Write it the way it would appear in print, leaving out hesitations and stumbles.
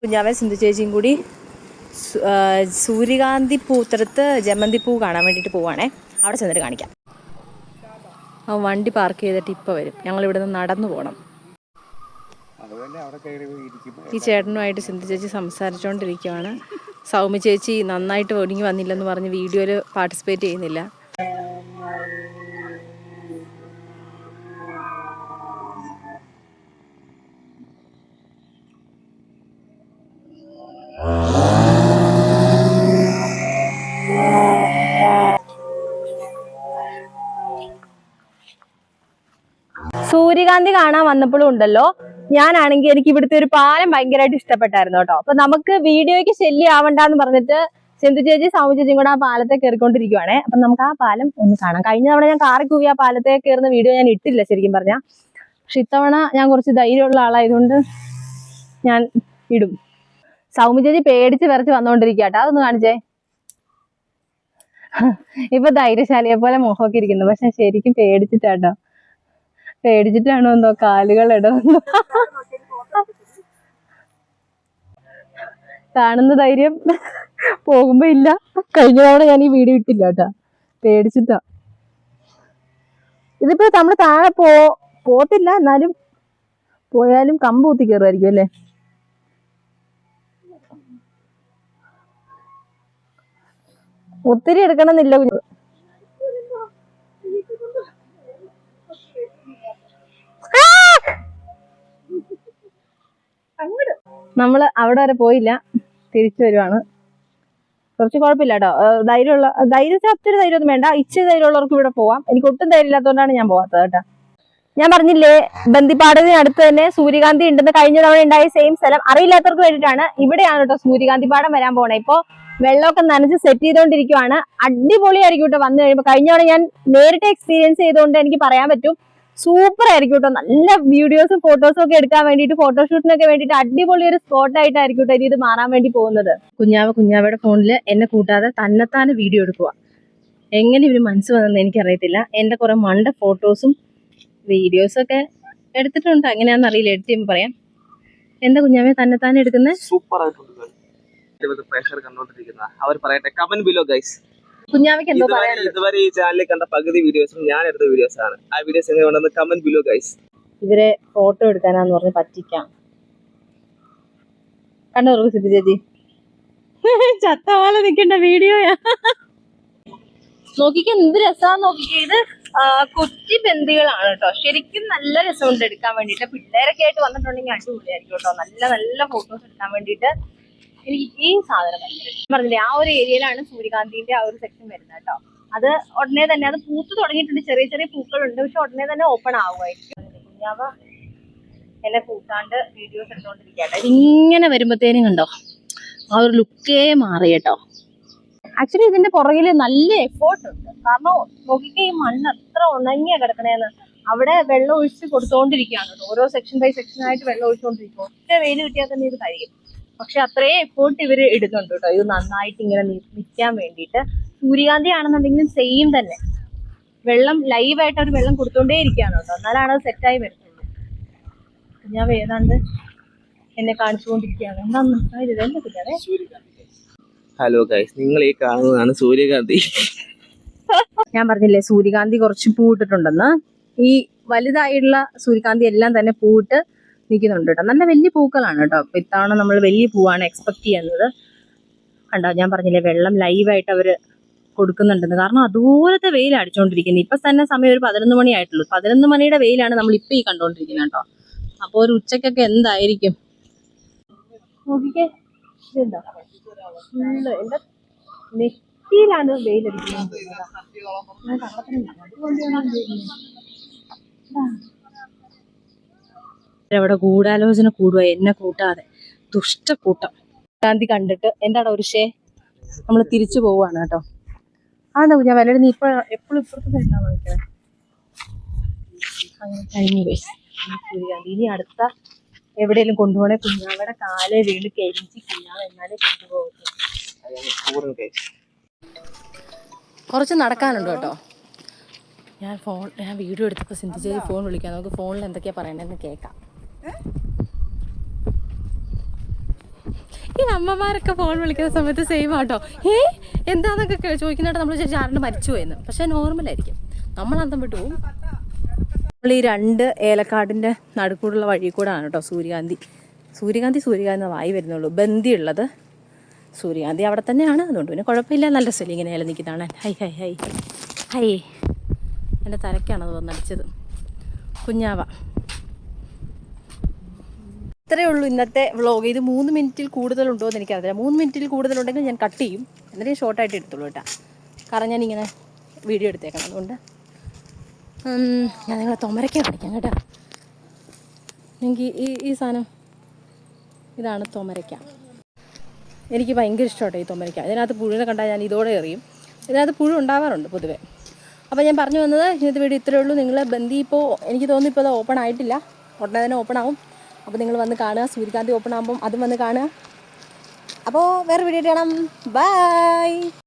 കുഞ്ഞാവൻ സിന്ധു ചേച്ചിയും കൂടി സൂര്യകാന്തി പൂത്തരത്ത് ജമന്തി പൂ കാണാൻ വേണ്ടിയിട്ട് പോവുകയാണേ. അവിടെ ചെന്നിട്ട് കാണിക്കാം. വണ്ടി പാർക്ക് ചെയ്തിട്ട് ഇപ്പോൾ വരും. ഞങ്ങൾ ഇവിടെ നിന്ന് നടന്നു പോകണം. ഈ ചേട്ടനുമായിട്ട് സിന്ധു ചേച്ചി സംസാരിച്ചുകൊണ്ടിരിക്കുകയാണ്. സൗമ്യ ചേച്ചി നന്നായിട്ട് ഒരുങ്ങി വന്നില്ലെന്ന് പറഞ്ഞ് വീഡിയോയിൽ പാർട്ടിസിപ്പേറ്റ് ചെയ്യുന്നില്ല. സൂര്യകാന്തി കാണാൻ വന്നപ്പോഴും ഉണ്ടല്ലോ, ഞാനാണെങ്കിൽ എനിക്ക് ഇവിടുത്തെ ഒരു പാലം ഭയങ്കരമായിട്ട് ഇഷ്ടപ്പെട്ടായിരുന്നു കേട്ടോ. അപ്പൊ നമുക്ക് വീഡിയോയ്ക്ക് ശല്യം ആവണ്ടെന്ന് പറഞ്ഞിട്ട് സിന്ധു ചേച്ചി സൗമ്യ ചേച്ചിയും കൂടെ ആ പാലത്തെ കയറിക്കൊണ്ടിരിക്കുവാണേ. അപ്പൊ നമുക്ക് ആ പാലം ഒന്ന് കാണാം. കഴിഞ്ഞ തവണ ഞാൻ കാറി കൂവി ആ പാലത്തെ കയറുന്ന വീഡിയോ ഞാൻ ഇട്ടില്ല ശരിക്കും പറഞ്ഞാൽ. പക്ഷെ ഇത്തവണ ഞാൻ കുറച്ച് ധൈര്യമുള്ള ആളായതുകൊണ്ട് ഞാൻ ഇടും. സൗമ്യ ചേച്ചി പേടിച്ച് വിറച്ച് വന്നോണ്ടിരിക്കട്ടോ. അതൊന്ന് കാണിച്ചേ. ഇപ്പൊ ധൈര്യശാലിയെ പോലെ മുഖമൊക്കെ ഇരിക്കുന്നു. പക്ഷെ ശരിക്കും പേടിച്ചിട്ടാട്ടോ. പേടിച്ചിട്ടാണോ എന്തോ കാലുകൾ ഇടുന്നു. കാണുന്ന ധൈര്യം പോകുമ്പോ ഇല്ല. കഴിഞ്ഞ തവണ ഞാൻ ഈ വീഡിയോ ഇട്ടില്ല കേട്ടാ, പേടിച്ചിട്ടാ. ഇതിപ്പോ നമ്മള് താഴെ പോത്തില്ല, എന്നാലും പോയാലും കമ്പ് കുത്തി കയറുമായിരിക്കും അല്ലേ. ഒത്തിരി എടുക്കണമെന്നില്ല കുഞ്ഞു. നമ്മള് അവിടെ വരെ പോയില്ല, തിരിച്ചു വരുവാണ്. കുറച്ച് കുഴപ്പമില്ല കേട്ടോ. ഒത്തിരി ധൈര്യമൊന്നും വേണ്ട. ഇച്ചിരി ധൈര്യമുള്ളവർക്ക് ഇവിടെ പോവാം. എനിക്ക് ഒട്ടും ധൈര്യം ഇല്ലാത്തതുകൊണ്ടാണ് ഞാൻ പോവാത്തത് കേട്ടോ. ഞാൻ പറഞ്ഞില്ലേ, ബന്ദിപ്പാടിന് അടുത്ത് തന്നെ സൂര്യകാന്തി ഉണ്ടെന്ന്. കഴിഞ്ഞ തവണ ഉണ്ടായ സെയിം സ്ഥലം. അറിയില്ലാത്തവർക്ക് വേണ്ടിയിട്ടാണ്. ഇവിടെയാണ് കേട്ടോ സൂര്യകാന്തി പാടം വരാൻ പോണേ. ഇപ്പൊ വെള്ളമൊക്കെ നനച്ച് സെറ്റ് ചെയ്തോണ്ടിരിക്കുവാണ്. അടിപൊളിയായിരിക്കും കേട്ടോ വന്നു കഴിയുമ്പോൾ. കഴിഞ്ഞ തവണ ഞാൻ നേരിട്ട് എക്സ്പീരിയൻസ് ചെയ്തുകൊണ്ട് എനിക്ക് പറയാൻ പറ്റും, സൂപ്പർ ആയിരിക്കും കേട്ടോ. നല്ല വീഡിയോസും ഫോട്ടോസും ഒക്കെ എടുക്കാൻ വേണ്ടിയിട്ട്, ഫോട്ടോഷൂട്ടിനൊക്കെ വേണ്ടിയിട്ട് അടിപൊളി ഒരു സ്പോട്ടായിട്ടായിരിക്കും കേട്ടോ ഇത് മാറാൻ വേണ്ടി പോകുന്നത്. കുഞ്ഞാവയുടെ ഫോണിൽ എന്നെ കൂട്ടാതെ തന്നെത്താനെ വീഡിയോ എടുക്കുക. എങ്ങനെ ഇവര് മനസ്സ് വന്നെന്ന് എനിക്കറിയത്തില്ല. എന്റെ കുറെ മണ്ട ഫോട്ടോസും വീഡിയോസും ഒക്കെ എടുത്തിട്ടുണ്ട്. എങ്ങനെയാണെന്ന് അറിയില്ല, എഡിറ്റ് ചെയ്യുമ്പോൾ പറയാം. എന്താ കുഞ്ഞാവെ തന്നെത്താനെ എടുക്കുന്നത്? സൂപ്പർ ആയിട്ടുണ്ട്. അവർ പറയട്ടെ, കമന്റ് ബിലോ ഗൈസ്. കുഞ്ഞാവയ്ക്ക് എന്തോ പറയാനുള്ളത്. ഇതുവരെ ഈ ചാനലിൽ കണ്ട പകുതി വീഡിയോസും ഞാൻ എടുത്ത വീഡിയോസ് ആണ്. ആ വീഡിയോസ് എങ്ങനെയുണ്ടെന്ന് കമന്റ് ബിലോ ഗൈസ്. ഇവരെ ഫോട്ടോ എടുക്കാനാന്ന് പറഞ്ഞ് പറ്റിക്കാം. കണ്ടോ സിദ്ധു ചേച്ചി, ചത്തപോലെ നിൽക്കേണ്ട വീഡിയോയാ. നോക്കിക്കേ എന്ത് രസമാന്ന് നോക്കിക്കേ. ഇത് കൊച്ചി ബന്ദികളാണ് കേട്ടോ. ശരിക്കും നല്ല രസമുണ്ട് എടുക്കാൻ വേണ്ടിയിട്ട്. പിള്ളേരൊക്കെ ആയിട്ട് വന്നിട്ടുണ്ടെങ്കിൽ അടിപൊളിയായിരിക്കും കേട്ടോ. നല്ല നല്ല ഫോട്ടോസ് എടുക്കാൻ വേണ്ടിയിട്ട് എനിക്ക് ഈ സാധനം ഭയങ്കര പറഞ്ഞില്ലേ. ആ ഒരു ഏരിയയിലാണ് സൂര്യകാന്തിന്റെ ആ ഒരു സെക്ഷൻ വരുന്നത് കേട്ടോ. അത് ഉടനെ തന്നെ അത് പൂത്ത് തുടങ്ങിയിട്ടുണ്ട്. ചെറിയ ചെറിയ പൂക്കളുണ്ട്, പക്ഷെ ഉടനെ തന്നെ ഓപ്പൺ ആവുമായിരിക്കും. കുഞ്ഞാവ എന്നെ കൂട്ടാണ്ട് വീഡിയോസ് എടുത്തോണ്ടിരിക്കട്ടെ. ഇങ്ങനെ വരുമ്പോഴത്തേനും കണ്ടോ ആ ഒരു ലുക്കേ മാറി കേട്ടോ. ആക്ച്വലി ഇതിന്റെ പുറകിൽ നല്ല എഫേർട്ട് ഉണ്ട്. കാരണം നോക്കിക്കേ, ഈ മണ്ണ് എത്ര ഉണങ്ങിയാ കിടക്കണേന്ന്. അവിടെ വെള്ളം ഒഴിച്ച് കൊടുത്തോണ്ടിരിക്കുകയാണ്. ഓരോ സെക്ഷൻ ബൈ സെക്ഷൻ ആയിട്ട് വെള്ളം ഒഴിച്ചുകൊണ്ടിരിക്കും. ഒറ്റ വെയിൽ കിട്ടിയാൽ തന്നെ ഇത് കഴിയും. പക്ഷെ അത്രയും എഫേർട്ട് ഇവര് ഇടുന്നുണ്ട് കേട്ടോ, ഇത് നന്നായിട്ട് ഇങ്ങനെ നിൽക്കാൻ വേണ്ടിയിട്ട്. സൂര്യകാന്തി ആണെന്നുണ്ടെങ്കിലും സെയിം തന്നെ വെള്ളം ലൈവായിട്ട് അവർ വെള്ളം കൊടുത്തോണ്ടേ ഇരിക്കുകയാണ് കേട്ടോ. എന്നാലാണ് അത് സെറ്റായി വരുന്നത്. ഞാൻ ഏതാണ്ട് എന്നെ കാണിച്ചുകൊണ്ടിരിക്കുകയാണ്. എന്താ കുഞ്ഞാവേ? ഹലോ ഗൈസ്, നിങ്ങൾ ഈ കാണുന്നതാണ് സൂര്യകാന്തി. ഞാൻ പറഞ്ഞില്ലേ സൂര്യകാന്തി കുറച്ച് പൂവിട്ടിട്ടുണ്ടെന്ന്. ഈ വലുതായിട്ടുള്ള സൂര്യകാന്തി എല്ലാം തന്നെ പൂവിട്ട് നിൽക്കുന്നുണ്ട് കേട്ടോ. നല്ല വലിയ പൂക്കളാണ് കേട്ടോ. അപ്പൊ ഇത്തവണ നമ്മൾ വലിയ പൂവാണ് എക്സ്പെക്ട് ചെയ്യുന്നത്. കണ്ടോ, ഞാൻ പറഞ്ഞില്ലേ വെള്ളം ലൈവായിട്ട് അവര് കൊടുക്കുന്നുണ്ടെന്ന്. കാരണം അതുപോലത്തെ വെയിൽ അടിച്ചോണ്ടിരിക്കുന്നത്. ഇപ്പൊ തന്നെ സമയം ഒരു 11 മണി ആയിട്ടുള്ളൂ. 11 മണിയുടെ വെയിലാണ് നമ്മൾ ഇപ്പൊ ഈ കണ്ടോണ്ടിരിക്കുന്നത് കേട്ടോ. അപ്പൊ ഒരു ഉച്ചക്കൊക്കെ എന്തായിരിക്കും നോക്കിക്കേ. ഇതെന്താ ഫുള്ള് എന്റെ നെറ്റിയിലാണ് വെയിലടിക്കുന്നത്. അവിടെ ഗൂഢാലോചന കൂടുക, എന്നെ കൂട്ടാതെ. ദുഷ്ടക്കൂട്ടം. ഗാന്ധി കണ്ടിട്ട് എന്താടാ ഒരു നമ്മൾ തിരിച്ചു പോവാണ് കേട്ടോ. അതെന്താ കുഞ്ഞാ വില നീ എപ്പോഴും ഇപ്പുറത്ത് തന്നെയാണോ നിൽക്കണേ? അങ്ങനെ കഴിഞ്ഞു പോയി സൂര്യകാന്തി. ഇനി അടുത്ത എവിടെയെങ്കിലും കൊണ്ടുപോകണേ കുഞ്ഞാവയുടെ കാലെ വീണ് കരിഞ്ചി കുഞ്ഞാവ് എന്നാലേ കൊണ്ടുപോകും. കുറച്ച് നടക്കാനുണ്ട് കേട്ടോ. ഞാൻ വീഡിയോ എടുത്തപ്പോൾ സിന്ധു ചേച്ചി ഫോൺ വിളിക്കാം. നമുക്ക് ഫോണിൽ എന്തൊക്കെയാ പറയണ്ടെന്ന് കേൾക്കാം. ഈ അമ്മമാരൊക്കെ ഫോൺ വിളിക്കുന്ന സമയത്ത് സെയിം ആട്ടോ. എന്താന്നൊക്കെ ചോദിക്കുന്നിട്ട് നമ്മൾ വിചാരിച്ചു ആരുടെ മരിച്ചു പോയെന്ന്. പക്ഷേ നോർമലായിരിക്കും, നമ്മൾ അന്തം വിട്ടു പോകും. നമ്മൾ ഈ 2 ഏലക്കാടിൻ്റെ നടുക്കൂടുള്ള വഴി കൂടാണ് കേട്ടോ സൂര്യകാന്തി വായി വരുന്നുള്ളൂ. ബന്ദി ഉള്ളത് സൂര്യകാന്തി അവിടെ തന്നെയാണ്, അതുകൊണ്ട് പിന്നെ കുഴപ്പമില്ല. നല്ല രസമില്ല ഇങ്ങനെ ഇല നിൽക്കുന്നതാണ്. ഹൈ എൻ്റെ തലയ്ക്കാണ് അത് വന്നടിച്ചത്. കുഞ്ഞാവ. ഇത്രയേ ഉള്ളൂ ഇന്നത്തെ വ്ളോഗ്. ഇത് 3 മിനിറ്റിൽ കൂടുതലുണ്ടോ എന്ന് എനിക്കറിയില്ല. 3 മിനിറ്റിൽ കൂടുതലുണ്ടെങ്കിൽ ഞാൻ കട്ട് ചെയ്യും, എന്നിട്ട് ഷോർട്ടായിട്ട് എടുത്തുള്ളൂ കേട്ടോ. കാരണം ഞാനിങ്ങനെ വീഡിയോ എടുത്തേക്കണം, അതുകൊണ്ട് ഞാൻ നിങ്ങളെ തൊമരയ്ക്ക കാണിക്കാം കേട്ടോ. എനിക്ക് ഈ സാധനം ഇതാണ് തൊമരയ്ക്ക. എനിക്ക് ഭയങ്കര ഇഷ്ടമാട്ടോ ഈ തൊമരയ്ക്ക. ഇതിനകത്ത് പുഴുവിനെ കണ്ടാൽ ഞാൻ ഇതോടെ എറിയും. ഇതിനകത്ത് പുഴു ഉണ്ടാവാറുണ്ട് പൊതുവേ. അപ്പോൾ ഞാൻ പറഞ്ഞു വന്നത് ഇന്നത്തെ വീഡിയോ ഇത്രയേ ഉള്ളൂ. നിങ്ങൾ ബന്ദി ഇപ്പോൾ എനിക്ക് തോന്നുന്നു ഇപ്പോൾ അത് ഓപ്പൺ ആയിട്ടില്ല, ഉടനെ തന്നെ ഓപ്പൺ ആവും. അപ്പോൾ നിങ്ങൾ വന്ന് കാണുക. സൂര്യകാന്തി ഓപ്പൺ ആകുമ്പം അതും വന്ന് കാണുക. അപ്പോൾ വേറെ വീഡിയോ കാണാം. ബൈ.